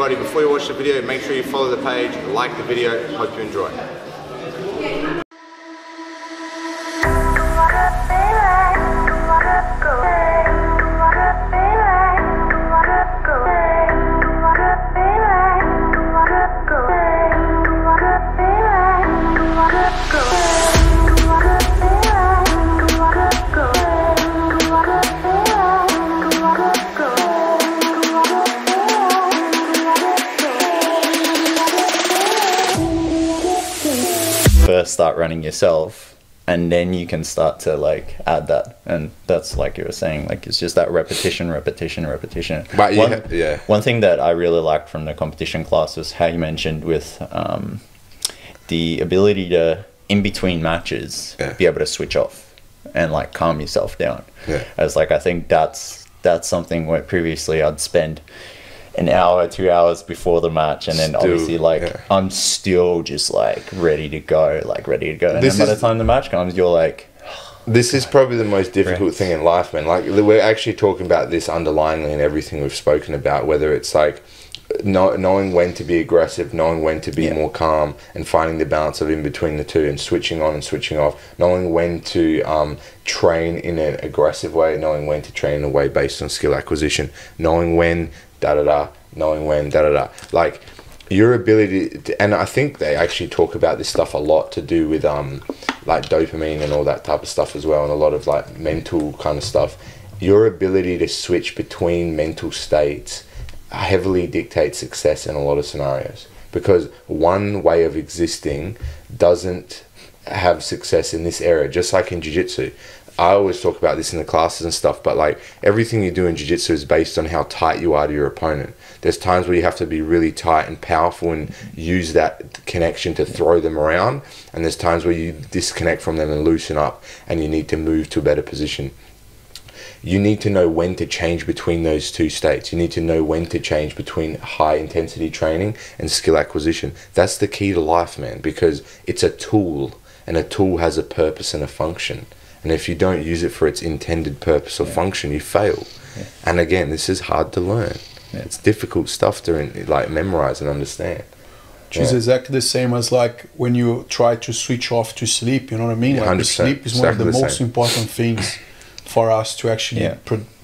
everybody, before you watch the video, make sure you follow the page, like the video. Hope you enjoy. First start running yourself, and then you can start to like add that, and that's like you were saying, like it's just that repetition. But one thing that I really liked from the competition class was how you mentioned with the ability to, in between matches, be able to switch off and like calm yourself down. As like, I think that's something where previously I'd spend an hour, 2 hours before the match, and then obviously like I'm still just like ready to go. And then by the time the match comes, you're like, this is probably the most difficult thing in life, man. Like, we're actually talking about this underlyingly in everything we've spoken about, whether it's like knowing when to be aggressive, knowing when to be more calm, and finding the balance of in between the two, and switching on and switching off, knowing when to train in an aggressive way, knowing when to train in a way based on skill acquisition, knowing when knowing when like your ability to, and I think they actually talk about this stuff a lot to do with like dopamine and all that type of stuff as well, and a lot of like mental kind of stuff. Your ability to switch between mental states heavily dictates success in a lot of scenarios, because one way of existing doesn't have success in this area. Just like in jiu-jitsu, I always talk about this in the classes and stuff, but like everything you do in jiu-jitsu is based on how tight you are to your opponent. There's times where you have to be really tight and powerful and use that connection to throw them around, and there's times where you disconnect from them and loosen up and you need to move to a better position. You need to know when to change between those two states. You need to know when to change between high intensity training and skill acquisition. That's the key to life, man, because it's a tool, and a tool has a purpose and a function. And if you don't use it for its intended purpose or function, you fail. And again, this is hard to learn. It's difficult stuff to like memorize and understand. Which is exactly the same as like when you try to switch off to sleep, you know what I mean? Like the sleep is one of the most important things for us to actually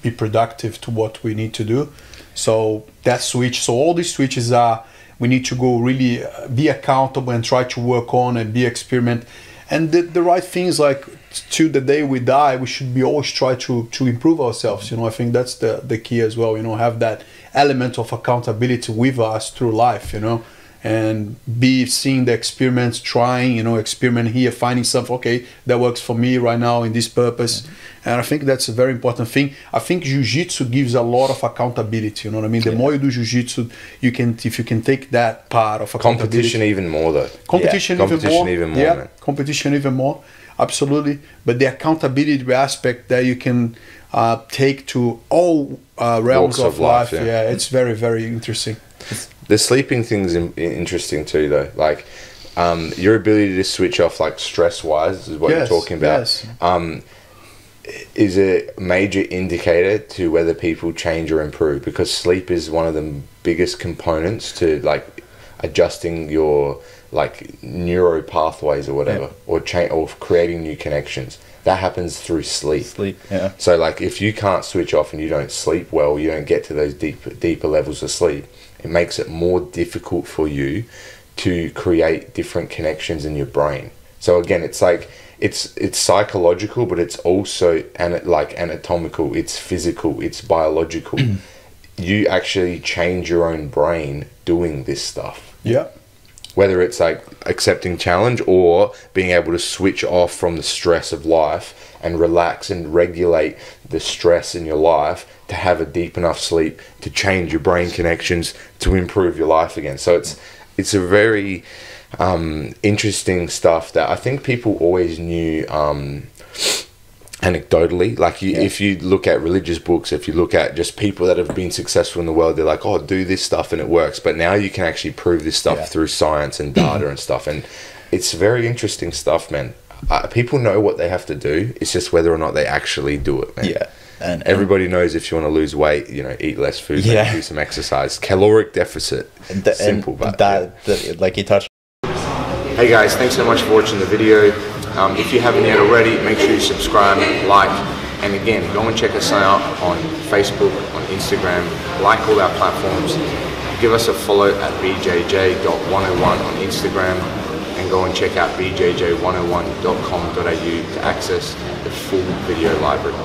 be productive to what we need to do. So that switch, so all these switches are, we need to go really be accountable and try to work on and be experiment. And the right things, like till the day we die, we should be always try to improve ourselves. You know, I think that's the key as well. You know, have that element of accountability with us through life. You know, and be seeing the experiments, trying. You know, experiment here, finding something. Okay, that works for me right now in this purpose. And I think that's a very important thing. I think jiu-jitsu gives a lot of accountability. You know what I mean? The more you do jiu-jitsu, you can, if you can take that part of competition even more though. Competition even more. Yeah, competition even more. Absolutely. But the accountability aspect that you can take to all realms of life. Yeah, it's very, very interesting. The sleeping thing's interesting too, though. Like your ability to switch off, like stress-wise, is what you're talking about. Is a major indicator to whether people change or improve, because sleep is one of the biggest components to like adjusting your like neuro pathways or whatever, or creating new connections. That happens through sleep. So like if you can't switch off and you don't sleep well, you don't get to those deeper levels of sleep, it makes it more difficult for you to create different connections in your brain. So again, it's like it's psychological, but it's also like anatomical, it's physical, it's biological. You actually change your own brain doing this stuff. Whether it's like accepting challenge or being able to switch off from the stress of life and relax and regulate the stress in your life to have a deep enough sleep to change your brain connections to improve your life again. So it's a very interesting stuff that I think people always knew anecdotally. Like if you look at religious books, if you look at just people that have been successful in the world, they're like, oh, do this stuff and it works. But now you can actually prove this stuff through science and data and stuff. And it's very interesting stuff, man. People know what they have to do. It's just whether or not they actually do it, man. And everybody knows if you want to lose weight, you know, eat less food, maybe do some exercise. Caloric deficit. Simple, but like you touched. Hey guys, thanks so much for watching the video. If you haven't yet already, make sure you subscribe, like, and again, go and check us out on Facebook, on Instagram, like all our platforms. Give us a follow at bjj.101 on Instagram, and go and check out bjj101.com.au to access the full video library.